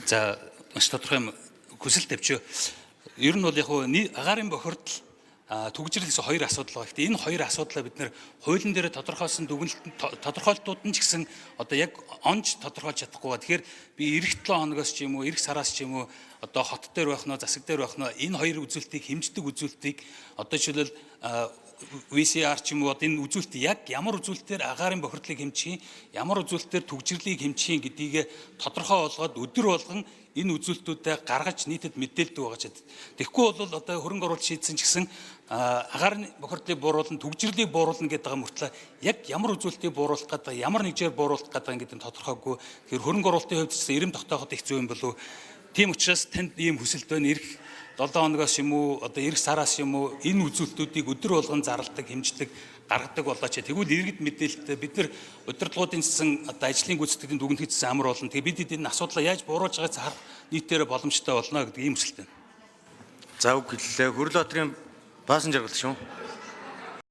За маш тодорхой юм хүсэл тавьчих. Ер нь бол яг агаарын бохирдол түгжирлээс хоёр асуудал байгаа. Гэхдээ энэ хоёр асуудлаа бид нэр хуулийн дээр тодорхойлсон тодорхойлтууд нь ч гэсэн одоо яг онж тодорхойлж чадахгүй ба. Тэгэхээр би эх 7 хоногоос ч юм уу, эх сараас ч юм уу одоо хот дээр байх нь, засаг дээр байх нь энэ хоёр үзүүлэлтийг хэмждэг үзүүлэлтийг одоо жишээлбэл VCR ч юм уу энэ үзүүлэлт яг ямар үзүүлэлтээр агаарын бохирдлыг хэмжих, ямар үзүүлэлтээр түгжирлийг хэмжих гэдгийг тодорхой болгоод өдөр болгон энэ үзүүлэлтүүдэд гаргаж нийтэд мэдээлдэг байгаа ч. Тэгэхгүй бол одоо хөрөнгө оруулалт шийдсэн ч гэсэн агаарын бохирдлыг бууруулна, түгжирлийг бууруулна гэдэг мөртлөө яг ямар үзүүлэлтийг бууруулах гэдэг, ямар нэгжээр бууруулах гэдэг гэдэг нь тодорхойгүй. Тэгэхээр хөрөнгө оруулалтын хувьд ч гэсэн ирэм тогтооход их зөв юм болов. Тийм учраас танд ийм хүсэлт байна. Ирэх 7 хоногоос юм уу, одоо эх сараас юм уу энэ үзүүлэлтүүдийг өдөр болгон зарладаг, хэмждэг, гаргадаг болоо ч. Тэгвэл иргэд мэдээлэлтэй бид нар удирдлагуудын гэсэн одоо ажлын гүйцэтгэлийн дүгнэлт хийсэн амар болно. Тэгээ бид энэ асуудлаа яаж бууруулж байгааг харах нийтээр боломжтой болно гэдэг ийм хүсэлт байна. За үг хэллээ. Хөрөл Отрын баасан жаргал шүү.